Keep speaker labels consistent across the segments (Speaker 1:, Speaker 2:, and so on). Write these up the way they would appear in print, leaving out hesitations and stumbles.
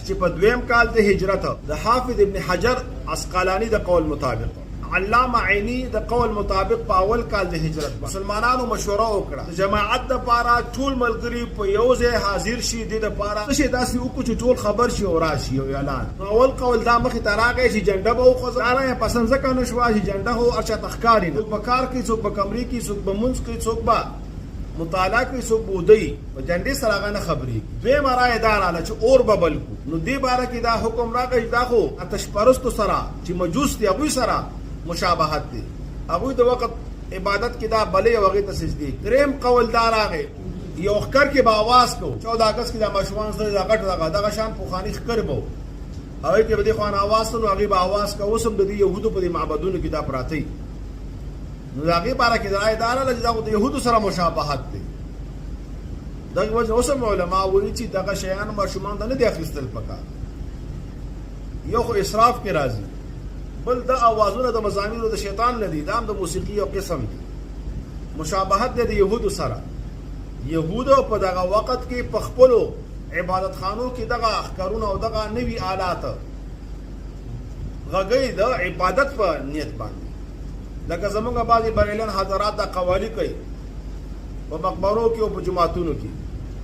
Speaker 1: چې په دویم کال د هجرت د حافظ ابن حجر عسقلانی د قول مطابق، علامه عینی د قول مطابق په اول کال د هجرت مسلمانانو مشوره وکړه د جماعت د پاره ټول ملګری په یو ځای حاضر شي د لپاره څه داسې وکړو چې ټول خبر شي او راشي یو اعلان. اول قول دا مخې ته راغی چې جنډه به وخوځه، نه پسند ځکه نه شوه چې جنډه هو ارچا تخکاری نه، څوک به کار کوي، څوک به کمرې کوي، څوک به منځ کوي، څوک به مطالعه کوي، څوک به ودی په جنډې سره هغه نه خبرېږي. دویمه رایه دا راغله چې اور به بل کړو. نو دې باره کې دا حکم راغی دا خو آتش پرستو سره چې مجوس دي هغوی سره مشابهت دی، هغوی د وخت عبادت کې دا بلې او هغې ته سجدې. دریم قول دا راغی یو ښکر کې به اواز کو 14 اګست کې د ماشومان سره دا غټ دغه شان پخواني ښکر به هغوی کې به دې خوانه اواز نو هغې به اواز کو. اوس هم د دې یهودو په دې معبدونو کې دا پراته نو د هغې باره کې رایه دا راغله چې دا د یهودو سره مشابهت دی. دغې وجه اوس هم علما وایي چې دغه شیان ماشومان ته نه دي اخیستل پکار. یو خو اسراف کې راځي، بل د اوازونه د مزامینو د شیطان نه دي، دا هم د موسیقي یو قسم دي. مشابهت دی د یهودو سره. یهودو په دغه وخت کې په خپلو عبادت خانو کې دغه ښکرونه او دغه نوي آلات غږی د عبادت په نیت باندې، لکه زمونږ بعضې بریلیان حضرات دا قوالي کوي په مقبرو کې او په جماعتونو کې.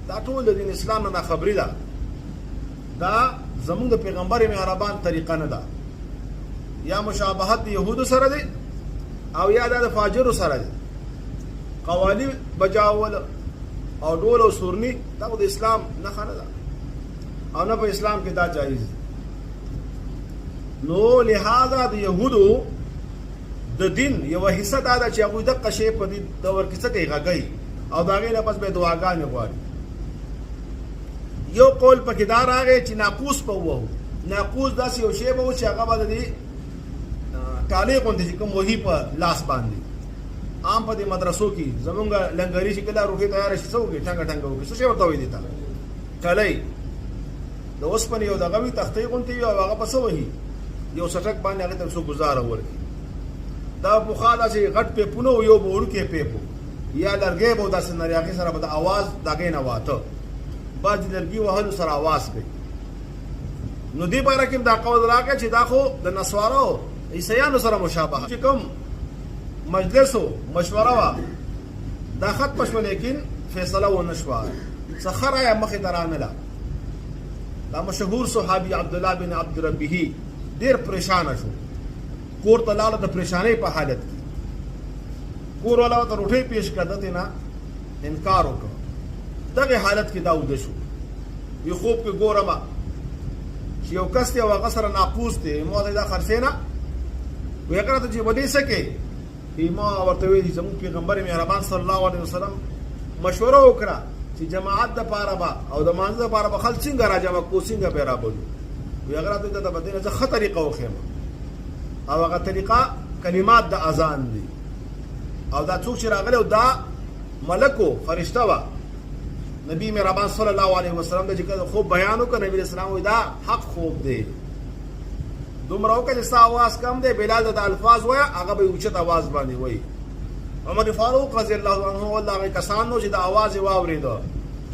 Speaker 1: دا ټول د دین اسلام نه خبري ده، دا زمونږ د پیغمبر مهربان طریقه نه ده. یا مشابهت د یهودو سره دی او یا د فاجرو سره دی. قوالی بجاول او ډول او سورني دا د اسلام نښه نه ده او نه په اسلام کې دا جایز دی. نو لہذا د یهودو د دین یو حصہ دا ده چې هغوی دقه شی په دې دور کې څه کوي غږوي او د هغې نه پس به دعاګانې غواړي. یو قول پکې دا راغی چې ناقوس به ووهو. ناقوس داسې یو شی به و چې هغه به د دې ټالۍ غوندې چې کوم وهي په لاس باندې عام په دې مدرسو کې زمونږ لنګري چې کله روټۍ تیاره شي څه وکړي ټنګه ټنګه وکړي څه شی ورته وایي دې ته ټالۍ د اوسپنې یو دغه وي تختۍ غوندې وي او هغه په څه وهي یو سټک باندې هغې ته څو ګزاره ورکړي. دا پخوا داسې غټ پیپونه و یو به وړوکی پیپ یا لرګی به و داسې نري هغې سره به د اواز د هغې نه واته بعضې لرګي وهلو سره اواز کوي. نو دې باره کې دا قول راغی چې دا خو د نسوارو عیسیانو سره مشابهت چې کوم مجلس و مشوره وه دا ختمه شوه لیکن فیصله ونه شوه څه ښه رایه مخې ته رانله. دا مشهور صحابي عبدالله بن عبدالربه ډېر پریشانه شو، کور ته لاړه د پریشانۍ په حالت کې. کور والا ورته روټۍ پیش کړه، ده نه انکار وکړه. دغې حالت کې دا وده شو. وی خوب کې ګورمه چې یو کس دی او هغه سره ناقوس دی. ما ورته دا خرڅې نه وی هغه راته چې به دې څه کوې؟ ما ورته ویلي زموږ پیغمبر مهربان صلی الله علیه وسلم مشوره وکړه چې جماعت دپاره به او د مانځه دپاره به خلک څنګه راجمع کړو، څنګه به یې رابلو. وی هغه راته د به دې نه زه ښه طریقه وښیم او هغه طریقه کلمات د اذان دي. او دا څوک چې راغلی او دا ملکو فرشته وه نبی مهربان صلی الله علیه وسلم د چې خوب بیان وکړه. نبی اسلام وایي دا حق خوب دی، دومره وکړه چې ستا اواز کم دی. بلال د الفاظ وایه هغه به یې اوچت اواز باندې وایي. عمر فاروق رضی الله عنه والله هغه کسان نو چې د اواز یې واورېده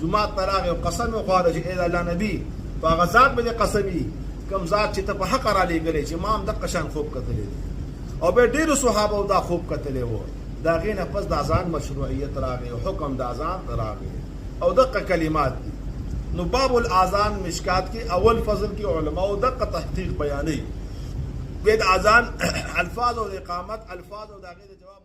Speaker 1: جومات ته راغی او قسم یې وخوړه چې ای د الله نبي په هغه ذات به دې قسم وي کوم ذات چې ته په حقه رالیږلی چې ما هم دقه شان خوب کتلی دی. او بیا ډېرو صحابو دا خوب کتلی و. د هغې نه پس د اذان مشروعیت راغی او حکم د اذان راغی او دقه کلمات دي. نو باب الاذان مشکات کې اول فصل کې علماء دقه تحقیق بیانوي. بیا د اذان الفاظ او د اقامت الفاظ او د هغې د جواب